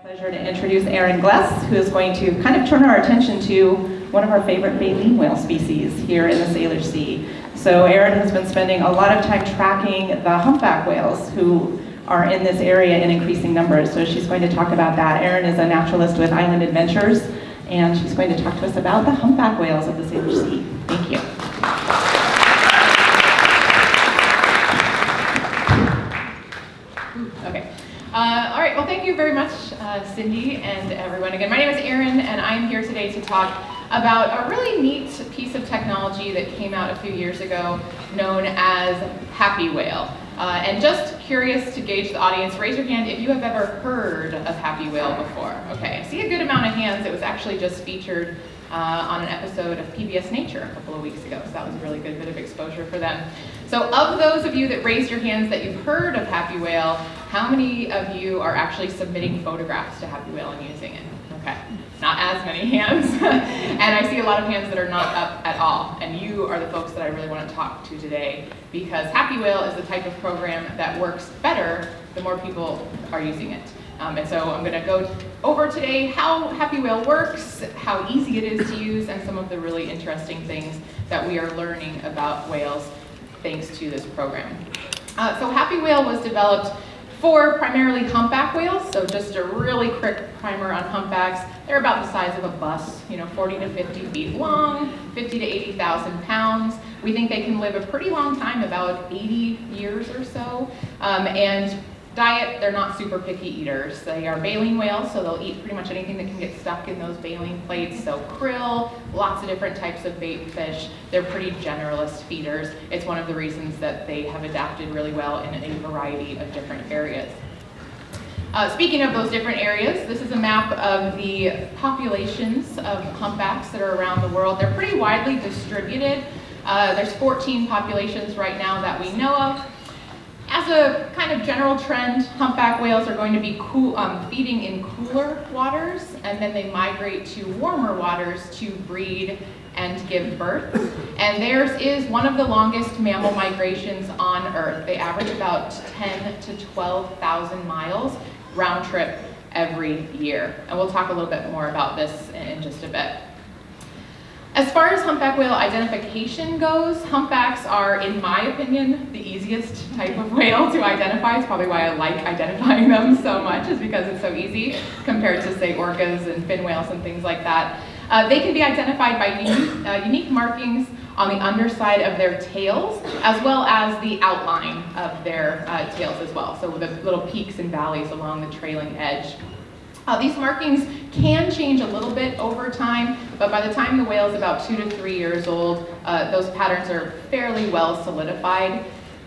Pleasure to introduce Erin Gless, who is going to kind of turn our attention to one of our favorite baleen whale species here in the Salish Sea. So Erin has been spending a lot of time tracking the humpback whales who are in this area in increasing numbers. So she's going to talk about that. Erin is a naturalist with Island Adventures, and she's going to talk to us about the humpback whales of the Salish Sea. Thank you. Okay. All right, well, thank you very much, Cindy and everyone. Again, my name is Erin, and I'm here today to talk about a really neat piece of technology that came out a few years ago known as Happy Whale. And just curious to gauge the audience, raise your hand if you have ever heard of Happy Whale before. Okay, I see a good amount of hands. It was actually just featured on an episode of PBS Nature a couple of weeks ago, so that was a really good bit of exposure for them. So of those of you that raised your hands that you've heard of Happy Whale, how many of you are actually submitting photographs to Happy Whale and using it? Okay, not as many hands. And I see a lot of hands that are not up at all. And you are the folks that I really want to talk to today, because Happy Whale is the type of program that works better the more people are using it. And so I'm going to go over today how Happy Whale works, how easy it is to use, and some of the really interesting things that we are learning about whales thanks to this program. So Happy Whale was developed for primarily humpback whales, so just a really quick primer on humpbacks. They're about the size of a bus, 40 to 50 feet long, 50 to 80,000 pounds. We think they can live a pretty long time, about 80 years or so. And diet, they're not super picky eaters. They are baleen whales, so they'll eat pretty much anything that can get stuck in those baleen plates. So krill, lots of different types of bait fish. They're pretty generalist feeders. It's one of the reasons that they have adapted really well in a variety of different areas. Speaking of those different areas, this is a map of the populations of humpbacks that are around the world. They're pretty widely distributed. There's 14 populations right now that we know of. As a kind of general trend, humpback whales are going to be feeding in cooler waters, and then they migrate to warmer waters to breed and give birth. And theirs is one of the longest mammal migrations on Earth. They average about 10 to 12,000 miles round trip every year. And we'll talk a little bit more about this in just a bit. As far as humpback whale identification goes, humpbacks are, in my opinion, the easiest type of whale to identify. It's probably why I like identifying them so much, is because it's so easy compared to, say, orcas and fin whales and things like that. They can be identified by unique markings on the underside of their tails, as well as the outline of their tails as well, so with the little peaks and valleys along the trailing edge. These markings can change a little bit over time, but by the time the whale is about 2 to 3 years old, those patterns are fairly well solidified.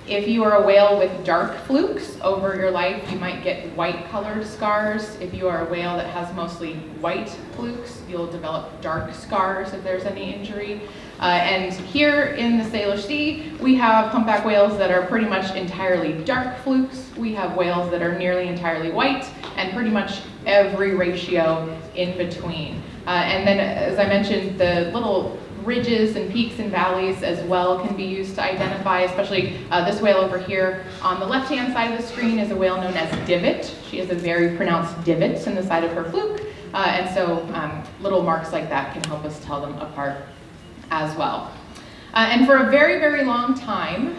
If you are a whale with dark flukes over your life, you might get white colored scars. If you are a whale that has mostly white flukes, you'll develop dark scars if there's any injury. And here in the Salish Sea, we have humpback whales that are pretty much entirely dark flukes. We have whales that are nearly entirely white, and pretty much every ratio in between. And then, as I mentioned, the little ridges and peaks and valleys as well can be used to identify, especially this whale over here on the left-hand side of the screen is a whale known as divot. She has a very pronounced divot in the side of her fluke, and so little marks like that can help us tell them apart as well. And for a very, very long time,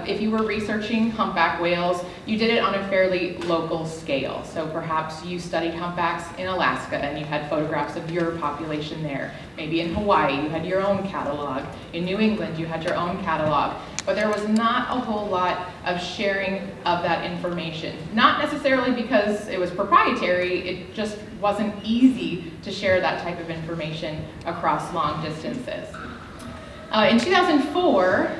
if you were researching humpback whales, you did it on a fairly local scale. So perhaps you studied humpbacks in Alaska and you had photographs of your population there. Maybe in Hawaii, you had your own catalog. In New England, you had your own catalog. But there was not a whole lot of sharing of that information. Not necessarily because it was proprietary, it just wasn't easy to share that type of information across long distances. In 2004,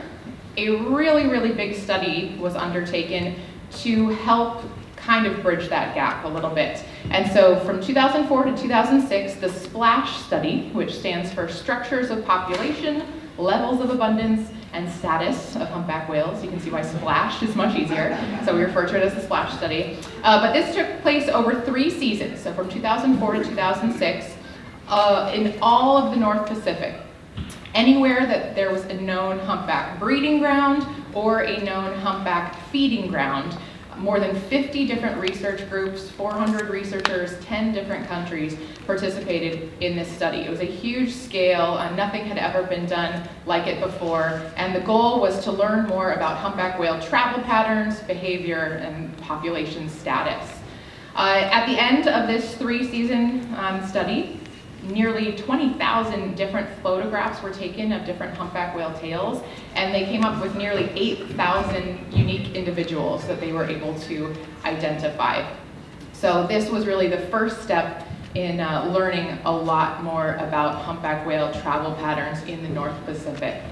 a really, really big study was undertaken to help kind of bridge that gap a little bit. And so from 2004 to 2006, the SPLASH study, which stands for Structures of Population, Levels of Abundance, and Status of Humpback Whales. You can see why SPLASH is much easier, so we refer to it as the SPLASH study. But this took place over 3 seasons, so from 2004 to 2006, in all of the North Pacific. Anywhere that there was a known humpback breeding ground or a known humpback feeding ground, More than 50 different research groups, 400 researchers, 10 different countries participated in this study. It was a huge scale, nothing had ever been done like it before, and the goal was to learn more about humpback whale travel patterns, behavior, and population status. At the end of this 3-season study, nearly 20,000 different photographs were taken of different humpback whale tails, and they came up with nearly 8,000 unique individuals that they were able to identify. So this was really the first step in learning a lot more about humpback whale travel patterns in the North Pacific.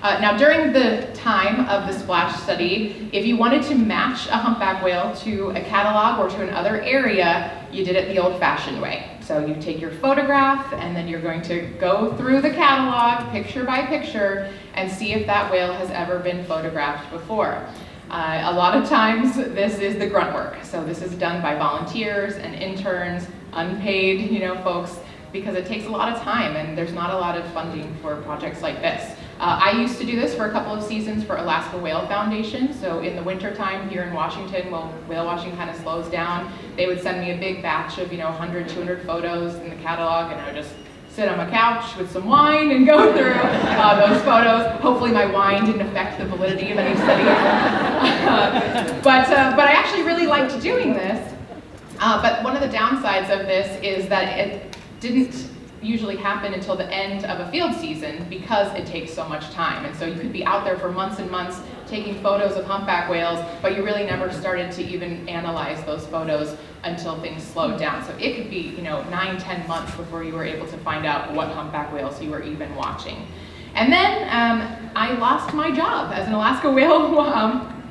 Now, during the time of the splash study, if you wanted to match a humpback whale to a catalog or to another area, you did it the old-fashioned way. So you take your photograph, and then you're going to go through the catalog, picture by picture, and see if that whale has ever been photographed before. A lot of times, this is the grunt work. So this is done by volunteers and interns, unpaid, folks, because it takes a lot of time, and there's not a lot of funding for projects like this. I used to do this for a couple of seasons for Alaska Whale Foundation. So in the wintertime here in Washington, while whale watching kind of slows down, they would send me a big batch of 100, 200 photos in the catalog, and I would just sit on my couch with some wine and go through those photos. Hopefully my wine didn't affect the validity of any study. But I actually really liked doing this. But one of the downsides of this is that it didn't usually happen until the end of a field season because it takes so much time. And so you could be out there for months and months taking photos of humpback whales, but you really never started to even analyze those photos until things slowed down. So it could be 9, 10 months before you were able to find out what humpback whales you were even watching. And then I lost my job as an Alaska Whale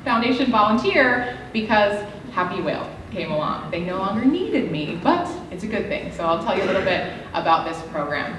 Foundation volunteer because Happy Whale came along. They no longer needed me, but it's a good thing. So I'll tell you a little bit about this program.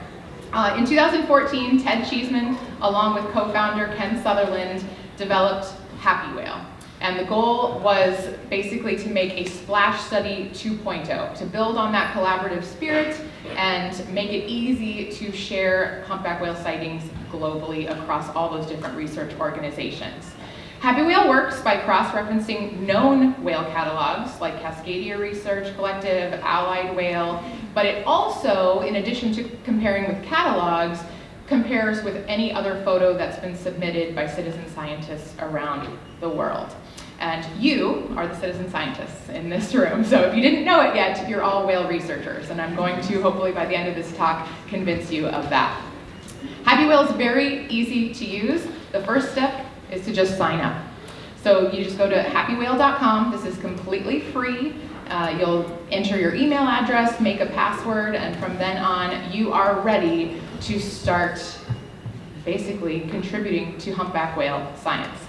In 2014, Ted Cheeseman, along with co-founder Ken Sutherland, developed Happy Whale. And the goal was basically to make a splash study 2.0, to build on that collaborative spirit and make it easy to share humpback whale sightings globally across all those different research organizations. Happy Whale works by cross-referencing known whale catalogs like Cascadia Research Collective, Allied Whale, but it also, in addition to comparing with catalogs, compares with any other photo that's been submitted by citizen scientists around the world. And you are the citizen scientists in this room, so if you didn't know it yet, you're all whale researchers, and I'm going to, hopefully by the end of this talk, convince you of that. Happy Whale is very easy to use. The first step is to just sign up. So you just go to happywhale.com. This is completely free. You'll enter your email address, make a password, and from then on, you are ready to start basically contributing to humpback whale science.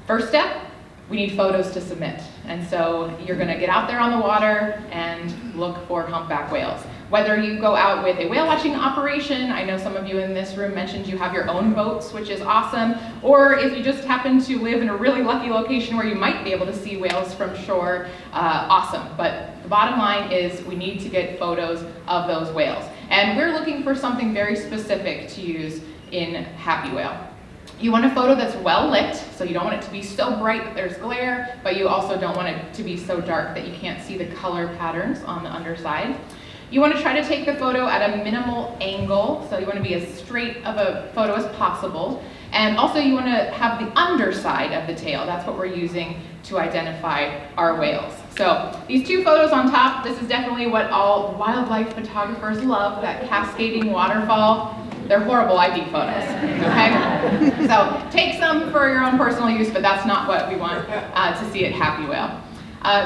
First step, we need photos to submit. And so you're gonna get out there on the water and look for humpback whales. Whether you go out with a whale watching operation, I know some of you in this room mentioned you have your own boats, which is awesome, or if you just happen to live in a really lucky location where you might be able to see whales from shore, awesome. But the bottom line is we need to get photos of those whales. And we're looking for something very specific to use in Happy Whale. You want a photo that's well lit, so you don't want it to be so bright that there's glare, but you also don't want it to be so dark that you can't see the color patterns on the underside. You want to try to take the photo at a minimal angle, so you want to be as straight of a photo as possible. And also you want to have the underside of the tail. That's what we're using to identify our whales. So these two photos on top, this is definitely what all wildlife photographers love, that cascading waterfall. They're horrible ID photos, okay? So take some for your own personal use, but that's not what we want to see at Happy Whale.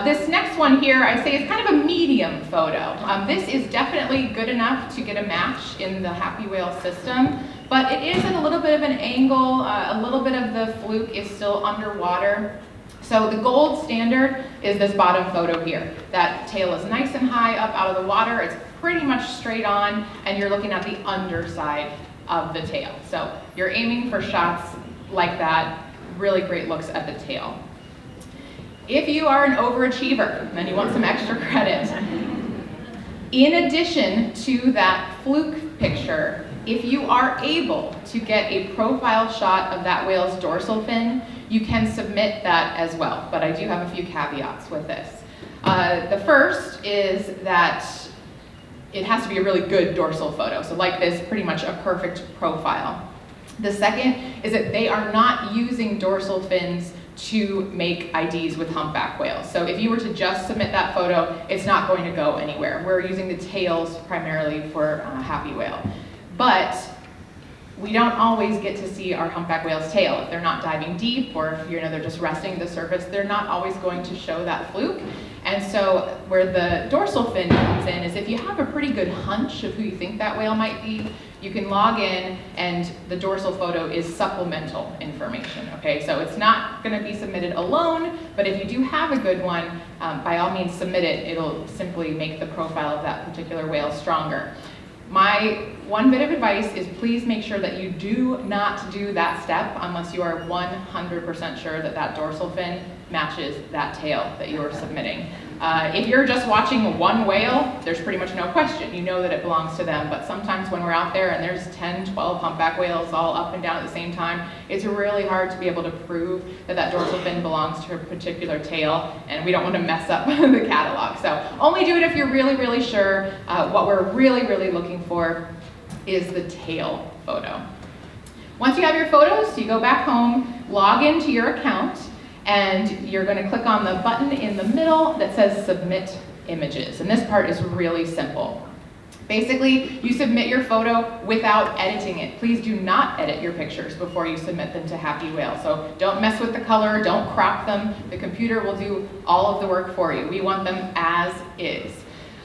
This next one here, I'd say, is kind of a medium photo. This is definitely good enough to get a match in the Happy Whale system, but it is at a little bit of an angle. A little bit of the fluke is still underwater. So the gold standard is this bottom photo here. That tail is nice and high up out of the water. It's pretty much straight on, and you're looking at the underside of the tail. So you're aiming for shots like that, really great looks at the tail. If you are an overachiever and you want some extra credit, in addition to that fluke picture, If you are able to get a profile shot of that whale's dorsal fin, you can submit that as well, but I do have a few caveats with this. The first is that it has to be a really good dorsal photo, so like this, pretty much a perfect profile. The second is that they are not using dorsal fins to make IDs with humpback whales. So if you were to just submit that photo, it's not going to go anywhere. We're using the tails primarily for happy whale. But we don't always get to see our humpback whale's tail. If they're not diving deep, or if they're just resting at the surface, they're not always going to show that fluke. And so where the dorsal fin comes in is if you have a pretty good hunch of who you think that whale might be, you can log in and the dorsal photo is supplemental information, okay? So it's not gonna be submitted alone, but if you do have a good one, by all means submit it. It'll simply make the profile of that particular whale stronger. My one bit of advice is please make sure that you do not do that step unless you are 100% sure that that dorsal fin matches that tail that you are submitting. If you're just watching one whale, there's pretty much no question. You know that it belongs to them, but sometimes when we're out there and there's 10, 12 humpback whales all up and down at the same time, it's really hard to be able to prove that that dorsal fin belongs to a particular tail, and we don't want to mess up the catalog. So only do it if you're really, really sure. What we're really, really looking for is the tail photo. Once you have your photos, you go back home, log into your account, and you're going to click on the button in the middle that says Submit Images. And this part is really simple. Basically, you submit your photo without editing it. Please do not edit your pictures before you submit them to Happy Whale. So don't mess with the color, don't crop them. The computer will do all of the work for you. We want them as is.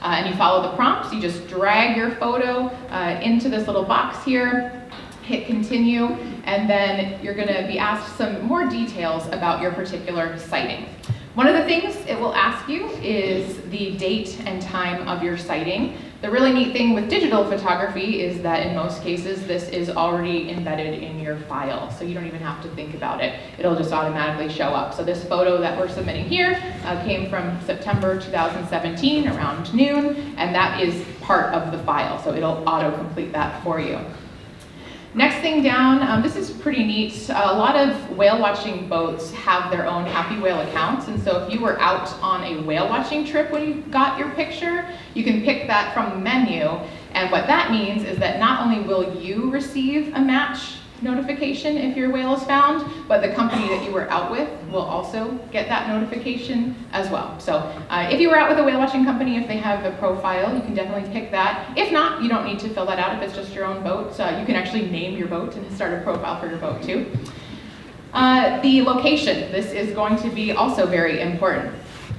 And you follow the prompts. You just drag your photo into this little box here, hit continue, and then you're going to be asked some more details about your particular sighting. One of the things it will ask you is the date and time of your sighting. The really neat thing with digital photography is that in most cases this is already embedded in your file, so you don't even have to think about it. It'll just automatically show up. So this photo that we're submitting here came from September 2017 around noon, and that is part of the file, so it'll auto-complete that for you. Next thing down, this is pretty neat. A lot of whale watching boats have their own Happy Whale accounts, and so if you were out on a whale watching trip when you got your picture, you can pick that from the menu, and what that means is that not only will you receive a match notification if your whale is found, but the company that you were out with will also get that notification as well. So if you were out with a whale watching company, if they have a profile, you can definitely pick that. If not, you don't need to fill that out if it's just your own boat. You can actually name your boat and start a profile for your boat too. The location, this is going to be also very important.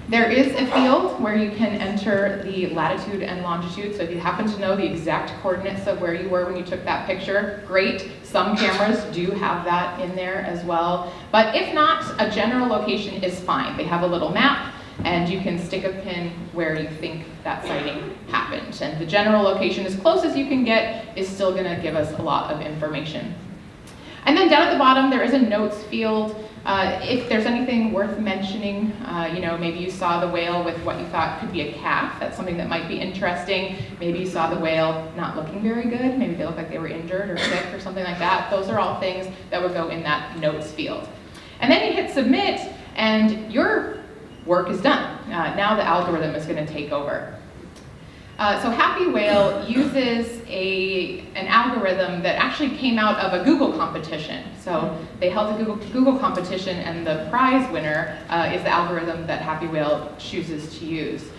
There is a field where you can enter the latitude and longitude, so if you happen to know the exact coordinates of where you were when you took that picture, great. Some cameras do have that in there as well. But if not, a general location is fine. They have a little map, and you can stick a pin where you think that sighting happened. And the general location, as close as you can get, is still going to give us a lot of information. And then down at the bottom, there is a notes field. If there's anything worth mentioning, maybe you saw the whale with what you thought could be a calf. That's something that might be interesting. Maybe you saw the whale not looking very good. Maybe they looked like they were injured or sick or something like that. Those are all things that would go in that notes field. And then you hit submit, and your work is done. Now the algorithm is going to take over. So Happy Whale uses an algorithm that actually came out of a Google competition. So they held a Google competition, and the prize winner is the algorithm that Happy Whale chooses to use.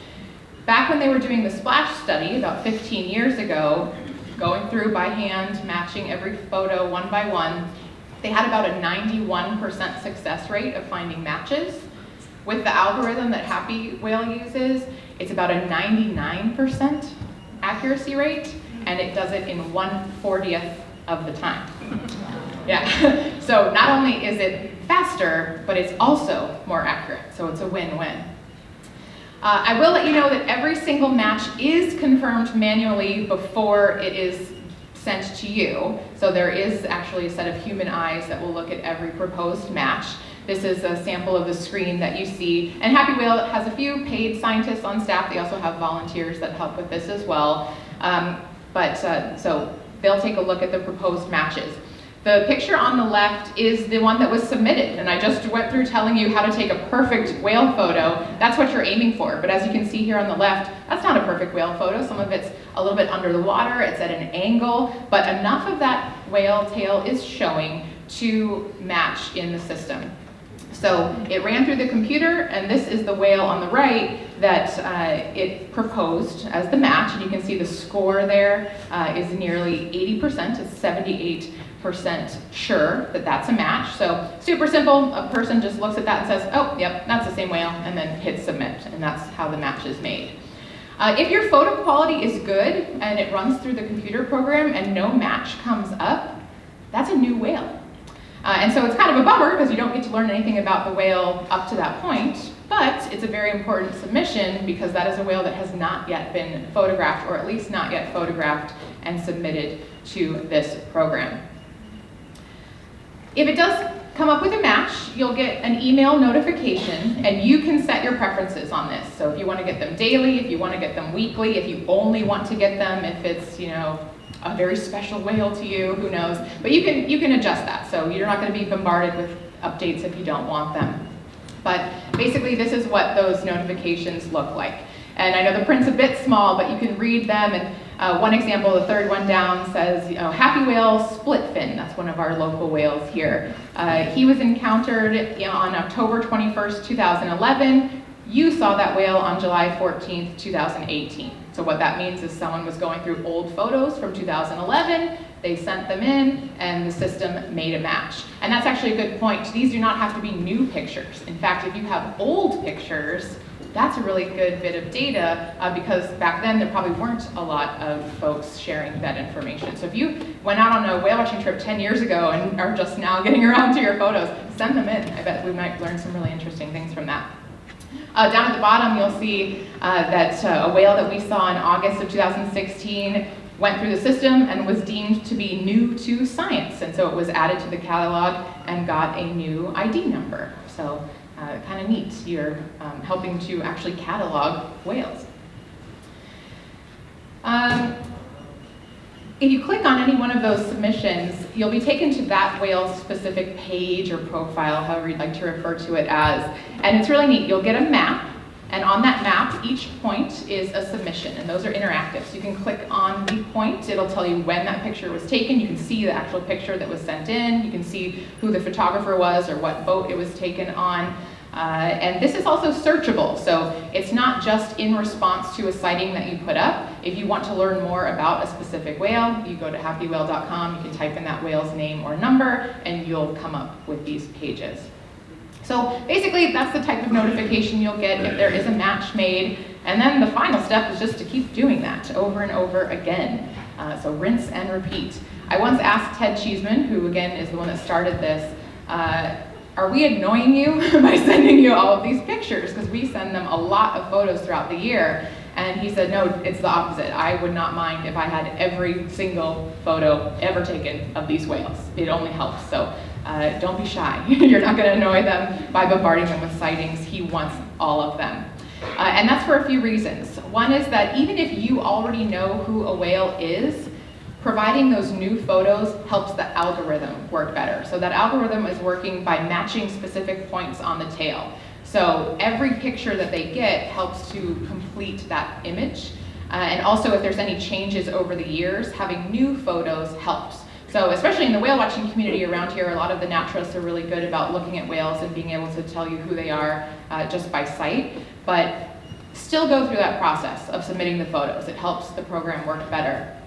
Back when they were doing the splash study about 15 years ago, going through by hand, matching every photo one by one, they had about a 91% success rate of finding matches. With the algorithm that Happy Whale uses, it's about a 99% accuracy rate, and it does it in 1/40th of the time. Yeah, so not only is it faster, but it's also more accurate, so it's a win-win. I will let you know that every single match is confirmed manually before it is sent to you. So there is actually a set of human eyes that will look at every proposed match. This is a sample of the screen that you see. And Happy Whale has a few paid scientists on staff. They also have volunteers that help with this as well. So they'll take a look at the proposed matches. The picture on the left is the one that was submitted, and I just went through telling you how to take a perfect whale photo. That's what you're aiming for, but as you can see here on the left, that's not a perfect whale photo. Some of it's a little bit under the water, it's at an angle, but enough of that whale tail is showing to match in the system. So it ran through the computer, and this is the whale on the right that it proposed as the match, and you can see the score there is nearly 80%, it's 78% sure that that's a match. So super simple, a person just looks at that and says, oh, yep, that's the same whale, and then hits submit, and that's how the match is made. If your photo quality is good and it runs through the computer program and no match comes up, that's a new whale. And so it's kind of a bummer because you don't get to learn anything about the whale up to that point, but it's a very important submission because that is a whale that has not yet been photographed, or at least not yet photographed and submitted to this program. If it does come up with a match, you'll get an email notification, and you can set your preferences on this. So if you want to get them daily, if you want to get them weekly, if you only want to get them if it's, a very special whale to you, who knows. But you can adjust that, so you're not going to be bombarded with updates if you don't want them. But basically, this is what those notifications look like. And I know the print's a bit small, but you can read them. And one example, the third one down, says, happy whale split fin. That's one of our local whales here. He was encountered on October 21st, 2011. You saw that whale on July 14th, 2018. So what that means is someone was going through old photos from 2011, they sent them in, and the system made a match. And that's actually a good point. These do not have to be new pictures. In fact, if you have old pictures, that's a really good bit of data because back then there probably weren't a lot of folks sharing that information. So if you went out on a whale watching trip 10 years ago and are just now getting around to your photos, send them in. I bet we might learn some really interesting things from that. Down at the bottom, you'll see that a whale that we saw in August of 2016 went through the system and was deemed to be new to science. And so it was added to the catalog and got a new ID number. So kind of neat. You're helping to actually catalog whales. If you click on any one of those submissions, you'll be taken to that whale's specific page or profile, however you'd like to refer to it as. And it's really neat. You'll get a map, and on that map, each point is a submission, and those are interactive. So you can click on the point. It'll tell you when that picture was taken. You can see the actual picture that was sent in. You can see who the photographer was or what boat it was taken on. And this is also searchable, so it's not just in response to a sighting that you put up. If you want to learn more about a specific whale, you go to happywhale.com, you can type in that whale's name or number, and you'll come up with these pages. So basically, that's the type of notification you'll get if there is a match made. And then the final step is just to keep doing that over and over again. So rinse and repeat. I once asked Ted Cheeseman, who again is the one that started this, are we annoying you by sending you all of these pictures? Because we send them a lot of photos throughout the year. And he said, no, it's the opposite. I would not mind if I had every single photo ever taken of these whales. It only helps. So don't be shy. You're not going to annoy them by bombarding them with sightings. He wants all of them. And that's for a few reasons. One is that even if you already know who a whale is, providing those new photos helps the algorithm work better. So that algorithm is working by matching specific points on the tail. So every picture that they get helps to complete that image. And also if there's any changes over the years, having new photos helps. So especially in the whale watching community around here, a lot of the naturalists are really good about looking at whales and being able to tell you who they are just by sight. But still go through that process of submitting the photos. It helps the program work better.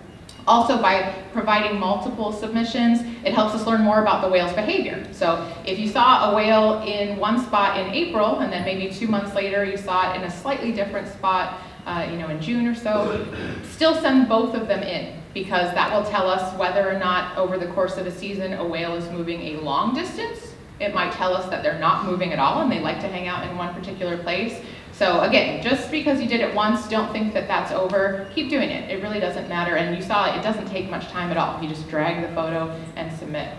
Also, by providing multiple submissions, it helps us learn more about the whale's behavior. So if you saw a whale in one spot in April, and then maybe 2 months later you saw it in a slightly different spot in June or so, still send both of them in, because that will tell us whether or not over the course of a season a whale is moving a long distance. It might tell us that they're not moving at all and they like to hang out in one particular place. So again, just because you did it once, don't think that that's over. Keep doing it. It really doesn't matter. And you saw it doesn't take much time at all. You just drag the photo and submit.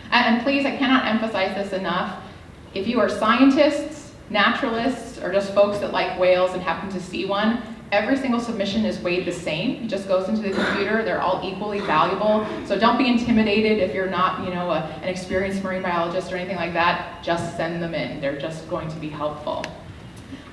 And please, I cannot emphasize this enough. If you are scientists, naturalists, or just folks that like whales and happen to see one, Every single submission is weighed the same. It just goes into the computer. They're all equally valuable. So don't be intimidated if you're not, an experienced marine biologist or anything like that. Just send them in. They're just going to be helpful.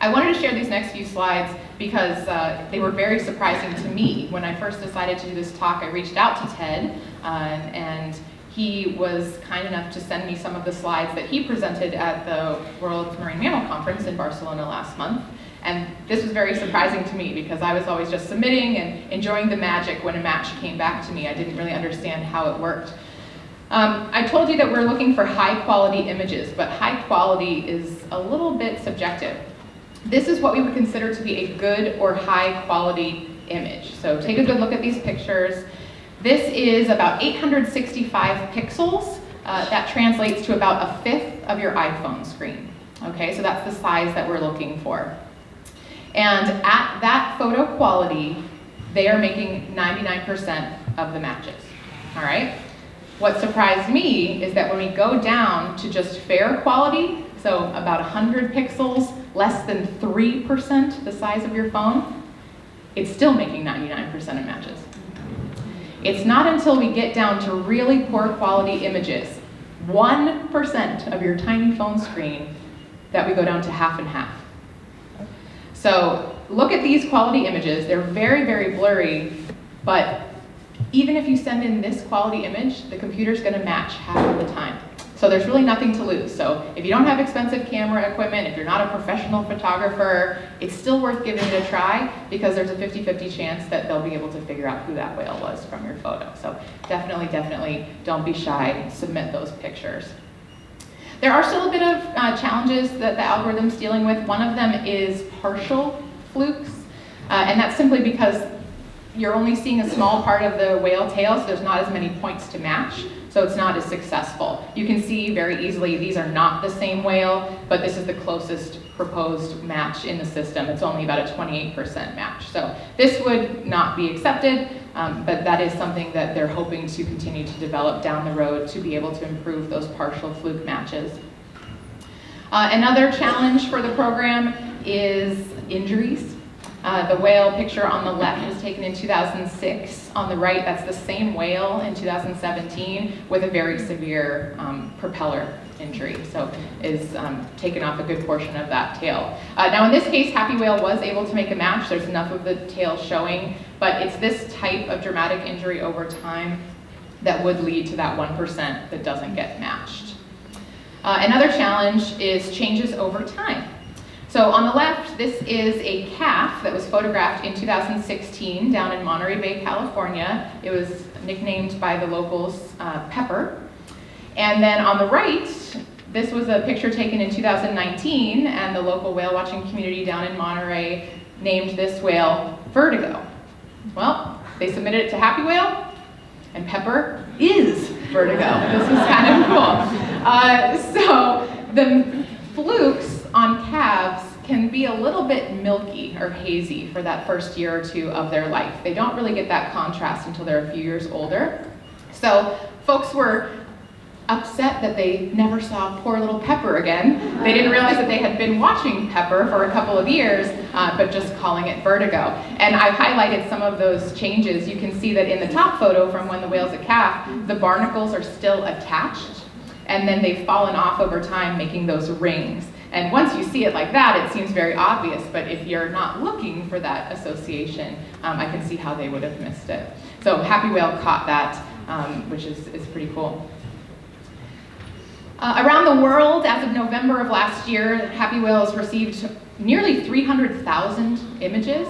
I wanted to share these next few slides because they were very surprising to me. When I first decided to do this talk, I reached out to Ted, and he was kind enough to send me some of the slides that he presented at the World Marine Mammal Conference in Barcelona last month. And this was very surprising to me because I was always just submitting and enjoying the magic when a match came back to me. I didn't really understand how it worked. I told you that we're looking for high quality images, but high quality is a little bit subjective. This is what we would consider to be a good or high quality image. So take a good look at these pictures. This is about 865 pixels. That translates to about a fifth of your iPhone screen. Okay, so that's the size that we're looking for. And at that photo quality, they are making 99% of the matches, all right? What surprised me is that when we go down to just fair quality, so about 100 pixels, less than 3% the size of your phone, it's still making 99% of matches. It's not until we get down to really poor quality images, 1% of your tiny phone screen, that we go down to half and half. So look at these quality images. They're very, very blurry, but even if you send in this quality image, the computer's gonna match half of the time. So there's really nothing to lose. So if you don't have expensive camera equipment, if you're not a professional photographer, it's still worth giving it a try because there's a 50-50 chance that they'll be able to figure out who that whale was from your photo. So definitely don't be shy, submit those pictures. There are still a bit of challenges that the algorithm's dealing with. One of them is partial flukes, and that's simply because you're only seeing a small part of the whale tail, so there's not as many points to match, so it's not as successful. You can see very easily these are not the same whale, but this is the closest proposed match in the system. It's only about a 28% match. So this would not be accepted, but that is something that they're hoping to continue to develop down the road to be able to improve those partial fluke matches. Another challenge for the program is injuries. The whale picture on the left was taken in 2006. On the right, that's the same whale in 2017 with a very severe propeller injury. So is taken off a good portion of that tail. Now in this case, Happy Whale was able to make a match. There's enough of the tail showing, but it's this type of dramatic injury over time that would lead to that 1% that doesn't get matched. Another challenge is changes over time. So on the left, this is a calf that was photographed in 2016 down in Monterey Bay, California. It was nicknamed by the locals Pepper. And then on the right, this was a picture taken in 2019, and the local whale watching community down in Monterey named this whale Vertigo. Well, they submitted it to Happy Whale, and Pepper is Vertigo. This was kind of cool. So the flukes on calves can be a little bit milky or hazy for that first year or two of their life. They don't really get that contrast until they're a few years older. So folks were upset that they never saw poor little Pepper again. They didn't realize that they had been watching Pepper for a couple of years, but just calling it Vertigo. And I've highlighted some of those changes. You can see that in the top photo from when the whale's a calf, the barnacles are still attached, and then they've fallen off over time, making those rings. And once you see it like that, it seems very obvious, but if you're not looking for that association, I can see how they would have missed it. So Happy Whale caught that, which is pretty cool. Around the world, as of November of last year, Happy Whale has received nearly 300,000 images.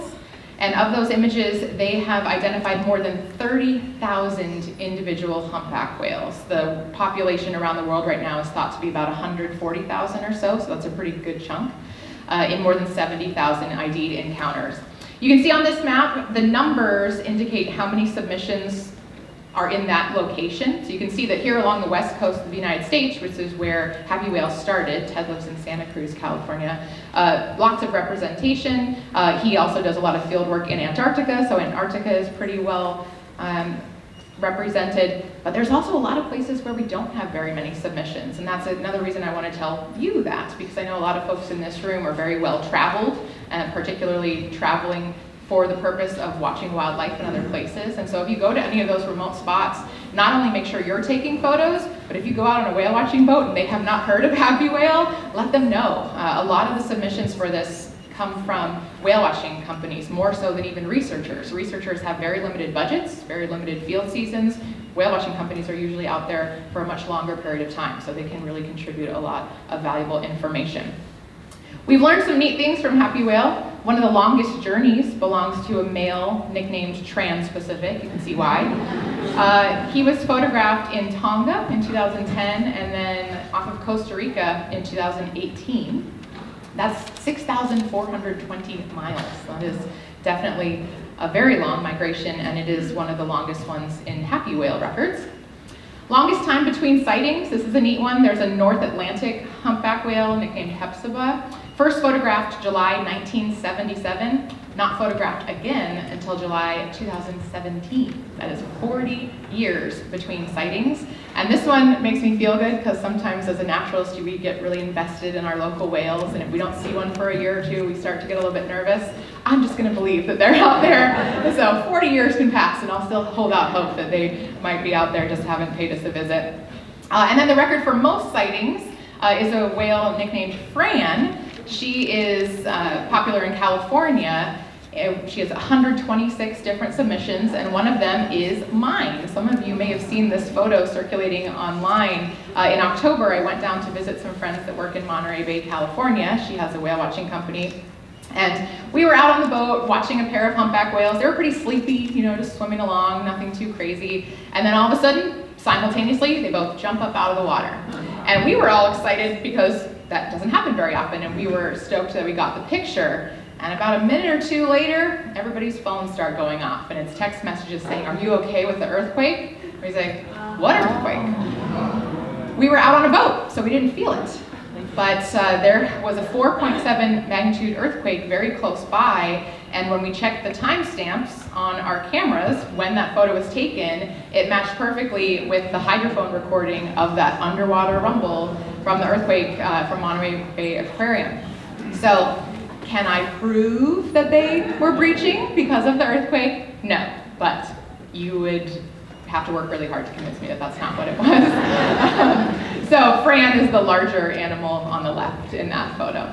And of those images, they have identified more than 30,000 individual humpback whales. The population around the world right now is thought to be about 140,000 or so that's a pretty good chunk, in more than 70,000 ID'd encounters. You can see on this map, the numbers indicate how many submissions are in that location. So you can see that here along the west coast of the United States, which is where Happy Whale started, Ted lives in Santa Cruz, California, lots of representation. He also does a lot of field work in Antarctica, so Antarctica is pretty well represented. But there's also a lot of places where we don't have very many submissions, and that's another reason I want to tell you that, because I know a lot of folks in this room are very well traveled, and particularly traveling for the purpose of watching wildlife in other places. And so if you go to any of those remote spots, not only make sure you're taking photos, but if you go out on a whale watching boat and they have not heard of Happy Whale, let them know. A lot of the submissions for this come from whale watching companies, more so than even researchers. Researchers have very limited budgets, very limited field seasons. Whale watching companies are usually out there for a much longer period of time, so they can really contribute a lot of valuable information. We've learned some neat things from Happy Whale. One of the longest journeys belongs to a male nicknamed Trans-Pacific. You can see why. He was photographed in Tonga in 2010 and then off of Costa Rica in 2018. That's 6,420 miles. That is definitely a very long migration, and it is one of the longest ones in Happy Whale records. Longest time between sightings, this is a neat one. There's a North Atlantic humpback whale nicknamed Hepzibah. First photographed July 1977, not photographed again until July 2017. That is 40 years between sightings. And this one makes me feel good because sometimes as a naturalist, we get really invested in our local whales, and if we don't see one for a year or two, we start to get a little bit nervous. I'm just gonna believe that they're out there. So 40 years can pass and I'll still hold out hope that they might be out there, just haven't paid us a visit. And then the record for most sightings is a whale nicknamed Fran. She is popular in California. She has 126 different submissions, and one of them is mine. Some of you may have seen this photo circulating online. In October, I went down to visit some friends that work in Monterey Bay, California. She has a whale watching company. And we were out on the boat watching a pair of humpback whales. They were pretty sleepy, you know, just swimming along, nothing too crazy. And then all of a sudden, simultaneously, they both jump up out of the water. And we were all excited because that doesn't happen very often, and we were stoked that we got the picture. And about a minute or two later, everybody's phones start going off, and it's text messages saying, "Are you okay with the earthquake?" We say, "What earthquake?" We were out on a boat, so we didn't feel it. But there was a 4.7 magnitude earthquake very close by, and when we checked the timestamps on our cameras, when that photo was taken, it matched perfectly with the hydrophone recording of that underwater rumble from the earthquake from Monterey Bay Aquarium. So, can I prove that they were breaching because of the earthquake? No, but you would have to work really hard to convince me that that's not what it was. So Fran is the larger animal on the left in that photo.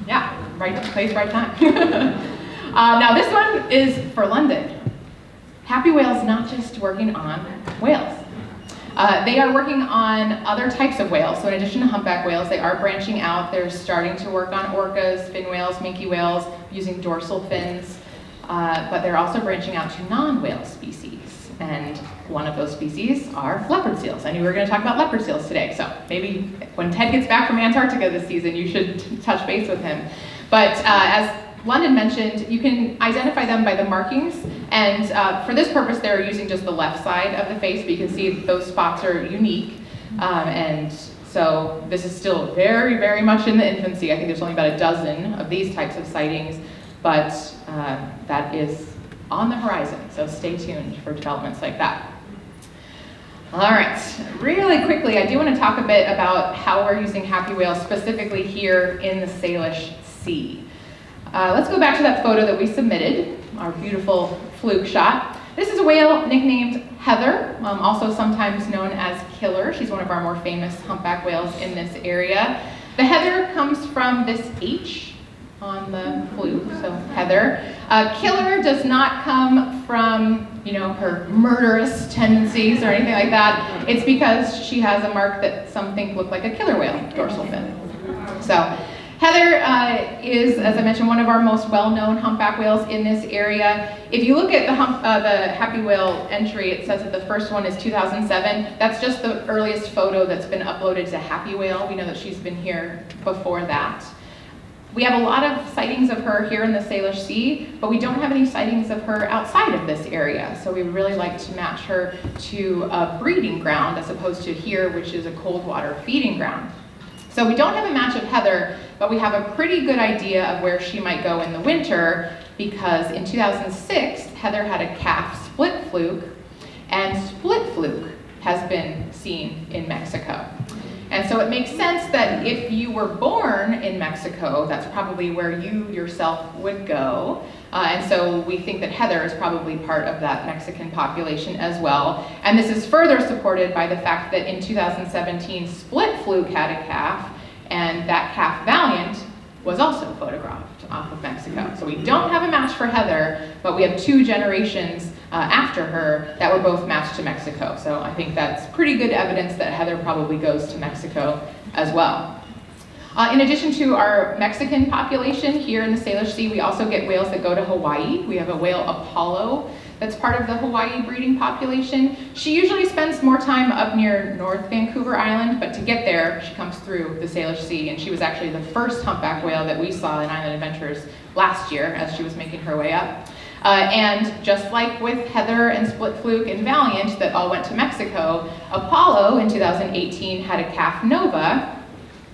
Yeah, right place, right time. Now this one is for London. Happy Whale's not just working on whales. They are working on other types of whales. So in addition to humpback whales, they are branching out. They're starting to work on orcas, fin whales, minke whales, using dorsal fins. But they're also branching out to non-whale species. And one of those species are leopard seals. I knew we were going to talk about leopard seals today. So maybe when Ted gets back from Antarctica this season, you should touch base with him. But as London mentioned, you can identify them by the markings, and for this purpose they're using just the left side of the face, but you can see those spots are unique, and so this is still very, very much in the infancy. I think there's only about a dozen of these types of sightings, but that is on the horizon, so stay tuned for developments like that. All right, really quickly, I do want to talk a bit about how we're using Happy Whale specifically here in the Salish Sea. Let's go back to that photo that we submitted, our beautiful fluke shot. This is a whale nicknamed Heather, also sometimes known as Killer. She's one of our more famous humpback whales in this area. The Heather comes from this H on the fluke, so Heather. Killer does not come from, you know, her murderous tendencies or anything like that. It's because she has a mark that some think look like a killer whale dorsal fin. So Heather is, as I mentioned, one of our most well-known humpback whales in this area. If you look at the Happy Whale entry, it says that the first one is 2007. That's just the earliest photo that's been uploaded to Happy Whale. We know that she's been here before that. We have a lot of sightings of her here in the Salish Sea, but we don't have any sightings of her outside of this area. So we really like to match her to a breeding ground as opposed to here, which is a cold water feeding ground. So we don't have a match of Heather, but we have a pretty good idea of where she might go in the winter, because in 2006, Heather had a calf split fluke, and split fluke has been seen in Mexico. And so it makes sense that if you were born in Mexico, that's probably where you yourself would go. And so we think that heather is probably part of that Mexican population as well. And this is further supported by the fact that in 2017, Split Fluke had a calf, and that calf Valiant was also photographed off of Mexico. So we don't have a match for heather, but we have 2 generations after her that were both matched to Mexico. So I think that's pretty good evidence that heather probably goes to Mexico as well. In addition to our Mexican population here in the Salish Sea, we also get whales that go to Hawaii. We have a whale, Apollo, that's part of the Hawaii breeding population. She usually spends more time up near North Vancouver Island, but to get there, she comes through the Salish Sea, and she was actually the first humpback whale that we saw in Island Adventures last year as she was making her way up. And just like with Heather and Split Fluke and Valiant that all went to Mexico, Apollo in 2018 had a calf, Nova,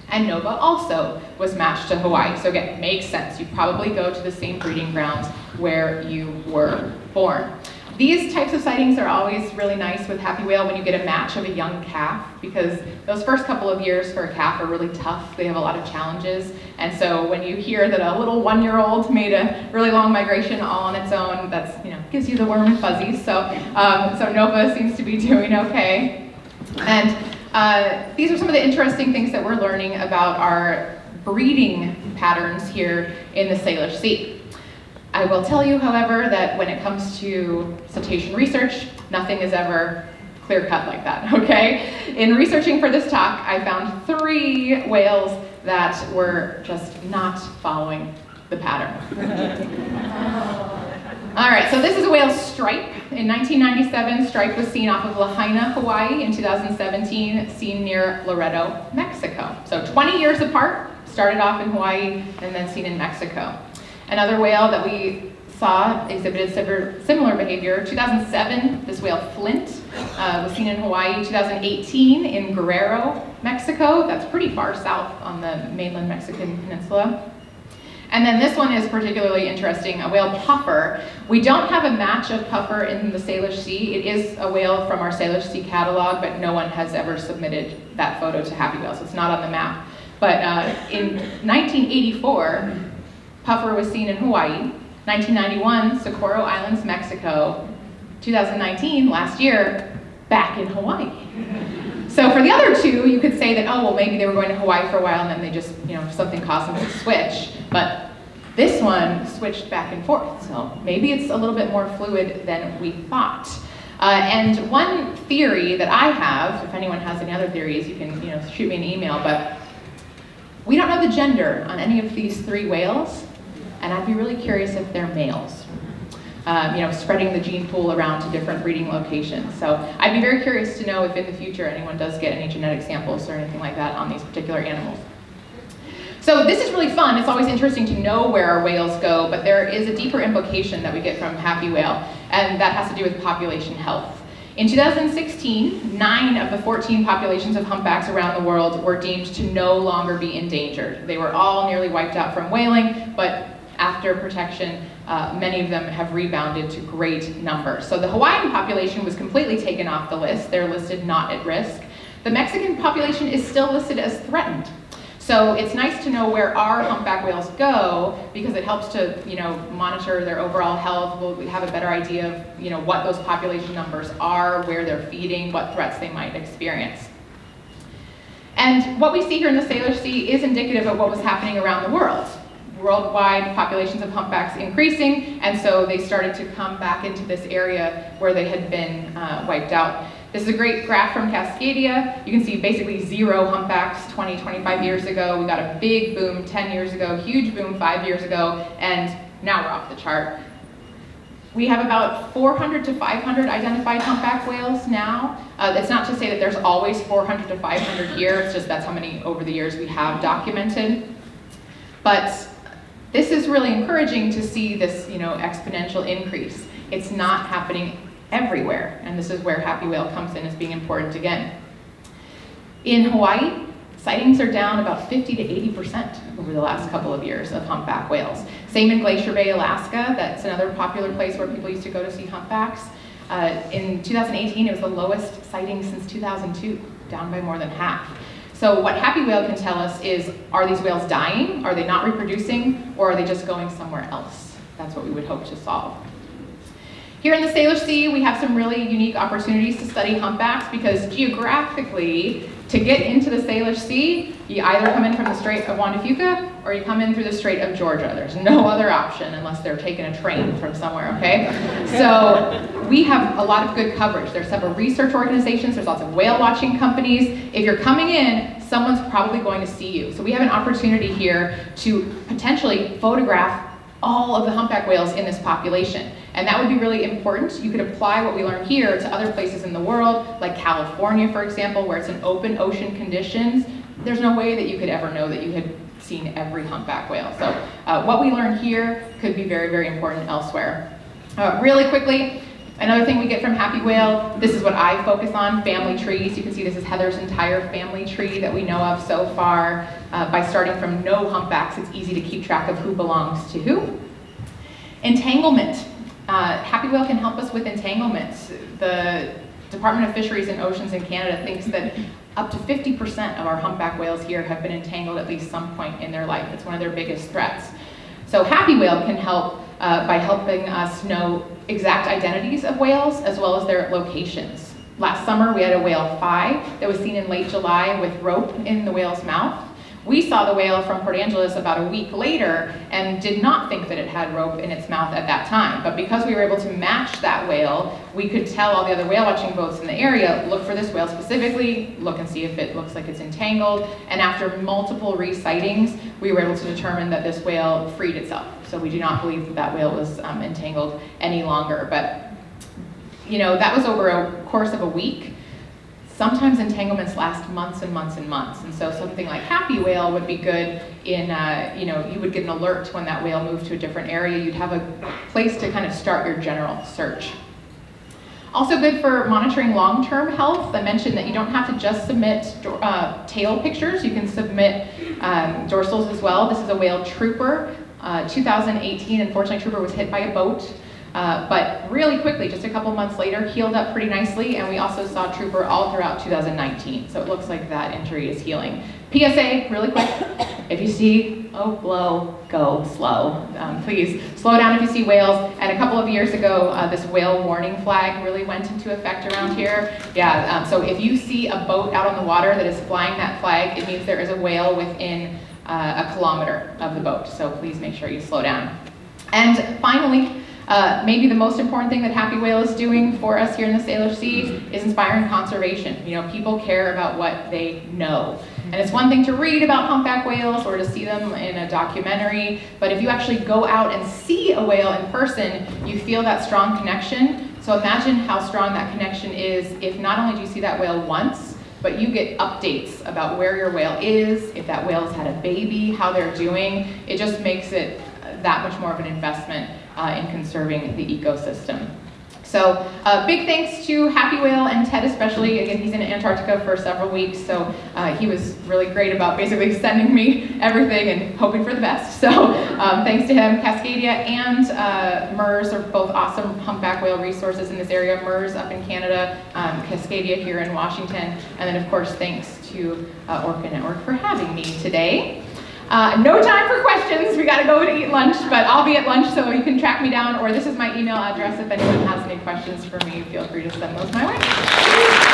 and Nova also was matched to Hawaii. So again, makes sense. You probably go to the same breeding grounds where you were born. These types of sightings are always really nice with happy whale when you get a match of a young calf, because those first couple of years for a calf are really tough. They have a lot of challenges. And so when you hear that a little 1-year-old made a really long migration all on its own, that's, gives you the warm and fuzzies. So, so Nova seems to be doing okay. And these are some of the interesting things that we're learning about our breeding patterns here in the Salish Sea. I will tell you, however, that when it comes to cetacean research, nothing is ever clear-cut like that, okay? In researching for this talk, I found 3 whales that were just not following the pattern. All right, so this is a whale, Stripe. In 1997, Stripe was seen off of Lahaina, Hawaii. In 2017, seen near Loreto, Mexico. So 20 years apart, started off in Hawaii and then seen in Mexico. Another whale that we saw exhibited similar behavior. 2007, this whale, Flint, was seen in Hawaii. 2018, in Guerrero, Mexico. That's pretty far south on the mainland Mexican peninsula. And then this one is particularly interesting, a whale, Puffer. We don't have a match of Puffer in the Salish Sea. It is a whale from our Salish Sea catalog, but no one has ever submitted that photo to Happy Whale, so it's not on the map. But in 1984, Puffer was seen in Hawaii. 1991, Socorro Islands, Mexico. 2019, last year, back in Hawaii. So for the other 2, you could say that, oh, well, maybe they were going to Hawaii for a while and then they just, something caused them to switch. But this one switched back and forth. So maybe it's a little bit more fluid than we thought. And one theory that I have, if anyone has any other theories, you can, shoot me an email, but we don't know the gender on any of these 3 whales, and I'd be really curious if they're males. Spreading the gene pool around to different breeding locations. So I'd be very curious to know if in the future anyone does get any genetic samples or anything like that on these particular animals. So this is really fun. It's always interesting to know where our whales go, but there is a deeper implication that we get from Happy Whale, and that has to do with population health. In 2016, 9 of the 14 populations of humpbacks around the world were deemed to no longer be endangered. They were all nearly wiped out from whaling, but after protection, many of them have rebounded to great numbers. So the Hawaiian population was completely taken off the list. They're listed not at risk. The Mexican population is still listed as threatened. So it's nice to know where our humpback whales go, because it helps to, monitor their overall health. We have a better idea of, what those population numbers are, where they're feeding, what threats they might experience. And what we see here in the Salish Sea is indicative of what was happening around the world. Worldwide populations of humpbacks increasing, and so they started to come back into this area where they had been wiped out. This is a great graph from Cascadia. You can see basically 0 humpbacks 20, 25 years ago. We got a big boom 10 years ago, huge boom 5 years ago, and now we're off the chart. We have about 400 to 500 identified humpback whales now. That's not to say that there's always 400 to 500 here, it's just that's how many over the years we have documented. But this is really encouraging to see this, exponential increase. It's not happening everywhere, and this is where Happy Whale comes in as being important again. In Hawaii, sightings are down about 50 to 80% over the last couple of years of humpback whales. Same in Glacier Bay, Alaska. That's another popular place where people used to go to see humpbacks. In 2018, it was the lowest sighting since 2002, down by more than half. So what happy whale can tell us is, are these whales dying? Are they not reproducing? Or are they just going somewhere else? That's what we would hope to solve. Here in the Salish Sea, we have some really unique opportunities to study humpbacks because geographically, to get into the Salish Sea, you either come in from the Strait of Juan de Fuca or you come in through the Strait of Georgia. There's no other option unless they're taking a train from somewhere, okay? So we have a lot of good coverage. There's several research organizations, there's lots of whale watching companies. If you're coming in, someone's probably going to see you. So we have an opportunity here to potentially photograph all of the humpback whales in this population. And that would be really important. You could apply what we learn here to other places in the world, like California, for example, where it's an open ocean conditions. There's no way that you could ever know that you had seen every humpback whale. So what we learn here could be very, very important elsewhere. Really quickly, another thing we get from happy whale, this is what I focus on, family trees. You can see this is Heather's entire family tree that we know of so far. By starting from no humpbacks, it's easy to keep track of who belongs to who. Entanglement. Happy whale can help us with entanglement. The Department of Fisheries and Oceans in Canada thinks that up to 50% of our humpback whales here have been entangled at least some point in their life. It's one of their biggest threats. So happy whale can help by helping us know exact identities of whales as well as their locations. Last summer we had a whale 5 that was seen in late July with rope in the whale's mouth. We saw the whale from Port Angeles about a week later and did not think that it had rope in its mouth at that time. But because we were able to match that whale, we could tell all the other whale watching boats in the area, look for this whale specifically, look and see if it looks like it's entangled. And after multiple re-sightings, we were able to determine that this whale freed itself. So we do not believe that that whale was entangled any longer. But you know, that was over a course of a week. Sometimes entanglements last months and months and months, and so something like happy whale would be good in, you know, you would get an alert when that whale moved to a different area. You'd have a place to kind of start your general search. Also good for monitoring long-term health. I mentioned that you don't have to just submit tail pictures. You can submit dorsals as well. This is a whale Trooper, 2018. Unfortunately, Trooper was hit by a boat. But really quickly, just a couple months later, healed up pretty nicely, and we also saw Trooper all throughout 2019. So it looks like that injury is healing. PSA, really quick, if you see oak blow, go slow. Please slow down if you see whales. And a couple of years ago, this whale warning flag really went into effect around here. Yeah, so if you see a boat out on the water that is flying that flag, it means there is a whale within a kilometer of the boat. So please make sure you slow down. And finally, maybe the most important thing that happy whale is doing for us here in the Salish Sea is inspiring conservation. You know, people care about what they know. And it's one thing to read about humpback whales or to see them in a documentary, but if you actually go out and see a whale in person, you feel that strong connection. So imagine how strong that connection is if not only do you see that whale once, but you get updates about where your whale is, if that whale has had a baby, how they're doing. It just makes it that much more of an investment in conserving the ecosystem. So big thanks to Happy Whale and Ted especially. Again, he's in Antarctica for several weeks, so he was really great about basically sending me everything and hoping for the best. So thanks to him. Cascadia and MERS are both awesome humpback whale resources in this area. MERS up in Canada, Cascadia here in Washington, and then of course thanks to Orca Network for having me today. No time for questions, we gotta go and eat lunch, but I'll be at lunch so you can track me down, or this is my email address if anyone has any questions for me, feel free to send those my way.